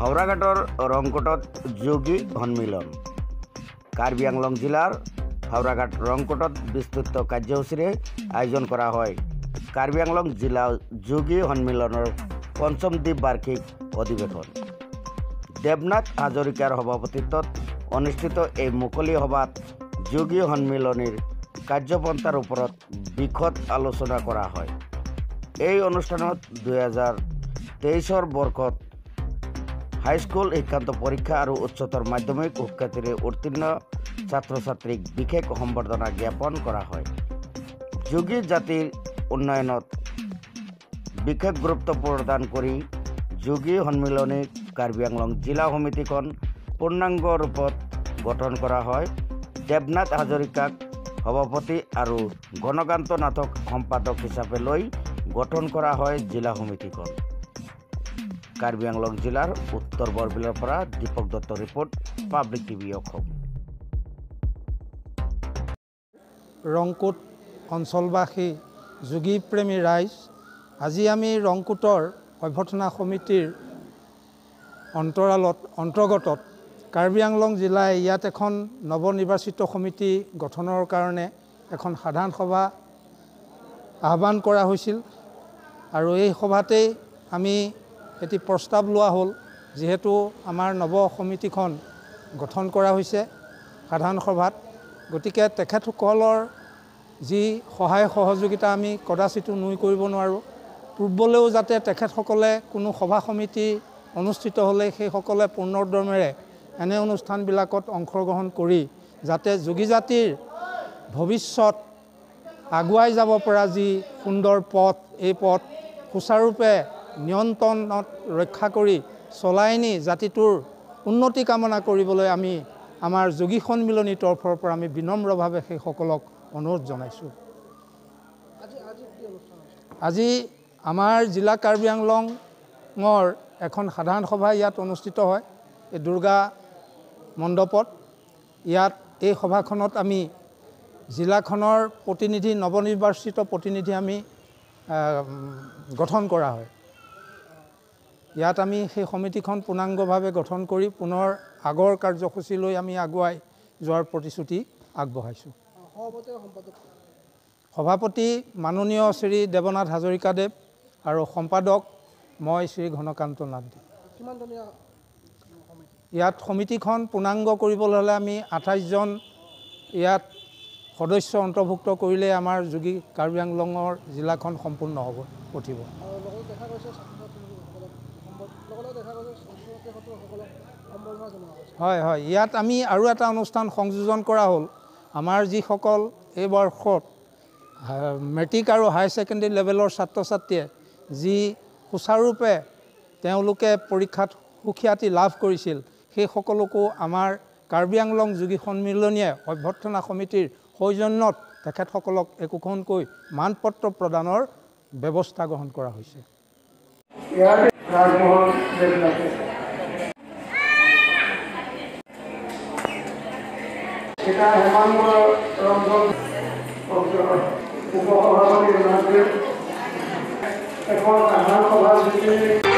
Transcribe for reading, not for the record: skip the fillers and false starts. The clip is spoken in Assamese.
হাওড়াঘাটৰ ৰংকোটত যোগী সন্মিলন। কাৰ্বি আংলং জিলাৰ হাওড়াঘাট ৰংকোটত বিস্তৃত কাৰ্যসূচীৰে আয়োজন কৰা হয় কাৰ্বি আংলং জিলা যোগী সন্মিলনৰ পঞ্চম দ্বিবাৰ্ষিক অধিৱেশন। দেৱনাথ হাজৰিকাৰ সভাপতিত্বত অনুষ্ঠিত এই মুকলি সভাত যোগী সন্মিলনীৰ কাৰ্যপন্থাৰ ওপৰত বিশদ আলোচনা কৰা হয়। এই অনুষ্ঠানত 2023 বৰ্ষত হাইস্কুল শিক্ষান্ত পৰীক্ষা আৰু উচ্চতৰ মাধ্যমিক শিক্ষাৰ্থীৰে উত্তীৰ্ণ ছাত্ৰ ছাত্ৰীক বিশেষ সম্বৰ্ধনা জ্ঞাপন কৰা হয়। যোগী জাতিৰ উন্নয়নত বিশেষ গুৰুত্ব প্ৰদান কৰি যোগী সন্মিলনী কাৰ্বি আংলং জিলা সমিতিখন পূৰ্ণাংগ ৰূপত গঠন কৰা হয়। দেৱনাথ হাজৰিকাক সভাপতি আৰু গণকান্ত নাথক সম্পাদক হিচাপে লৈ গঠন কৰা হয় জিলা সমিতিখন। কাৰ্বি আংলং জিলাৰ উত্তৰ বৰবিলৰ পৰা Dipak Dutta report, public TV Assam. ৰংকোট অঞ্চলবাসী যোগী প্ৰেমী ৰাইজ, আজি আমি ৰংকোটৰ অভ্যৰ্থনা সমিতিৰ অন্তৰ্গত কাৰ্বি আংলং জিলাই ইয়াত এখন নৱনিৰ্বাচিত সমিতি গঠনৰ কাৰণে এখন সাধাৰণ সভা আহ্বান কৰা হৈছিল আৰু এই সভাতেই আমি এটি প্ৰস্তাৱ লোৱা হ'ল। যিহেতু আমাৰ নৱ সমিতিখন গঠন কৰা হৈছে সাধাৰণ সভাত, গতিকে তেখেতসকলৰ যি সহায় সহযোগিতা আমি কদাচিতো নুই কৰিব নোৱাৰোঁ। পূৰ্বলৈও যাতে তেখেতসকলে কোনো সভা সমিতি অনুষ্ঠিত হ'লে সেইসকলে পূৰ্ণোদ্যমেৰে এনে অনুষ্ঠানবিলাকত অংশগ্ৰহণ কৰি যাতে যোগী জাতিৰ ভৱিষ্যত আগুৱাই যাব পৰা যি সুন্দৰ পথ, এই পথ সুচাৰুৰূপে নিয়ন্ত্ৰণত ৰক্ষা কৰি চলাই নি জাতিটোৰ উন্নতি কামনা কৰিবলৈ আমি আমাৰ যোগী সন্মিলনীৰ তৰফৰ পৰা আমি বিনম্ৰভাৱে সেইসকলক অনুৰোধ জনাইছোঁ। আজি আমাৰ জিলা কাৰ্বি আংলঙৰ এখন সাধাৰণ সভা ইয়াত অনুষ্ঠিত হয় এই দুৰ্গা মণ্ডপত। ইয়াত এই সভাখনত আমি জিলাখনৰ প্ৰতিনিধি, নৱনিৰ্বাচিত প্ৰতিনিধি আমি গঠন কৰা হয়। ইয়াত আমি সেই সমিতিখন পূৰ্ণাংগভাৱে গঠন কৰি পুনৰ আগৰ কাৰ্যসূচীলৈ আমি আগুৱাই যোৱাৰ প্ৰতিশ্ৰুতি আগবঢ়াইছোঁ। সভাপতি মাননীয় শ্ৰী দেৱনাথ হাজৰিকাদেৱ আৰু সম্পাদক মই শ্ৰী ঘনকান্ত নাথদেৱ। ইয়াত সমিতিখন পূৰ্ণাংগ কৰিবলৈ হ'লে আমি 28জন ইয়াত সদস্য অন্তৰ্ভুক্ত কৰিলে আমাৰ যোগী কাৰ্বি আংলঙৰ জিলাখন সম্পূৰ্ণ হ'ব উঠিব। হয় হয়, ইয়াত আমি আৰু এটা অনুষ্ঠান সংযোজন কৰা হ'ল। আমাৰ যিসকল এই বৰ্ষত মেট্ৰিক আৰু হায়াৰ ছেকেণ্ডেৰী লেভেলৰ ছাত্ৰ ছাত্ৰীয়ে যি সুচাৰুৰূপে তেওঁলোকে পৰীক্ষাত সুখ্যাতি লাভ কৰিছিল, সেই সকলোকো আমাৰ কাৰ্বি আংলং যোগী সন্মিলনীয়ে অভ্যৰ্থনা সমিতিৰ সৌজন্যত তেখেতসকলক একোখনকৈ মানপত্ৰ প্ৰদানৰ ব্যৱস্থা গ্ৰহণ কৰা হৈছে। উপসভাপতি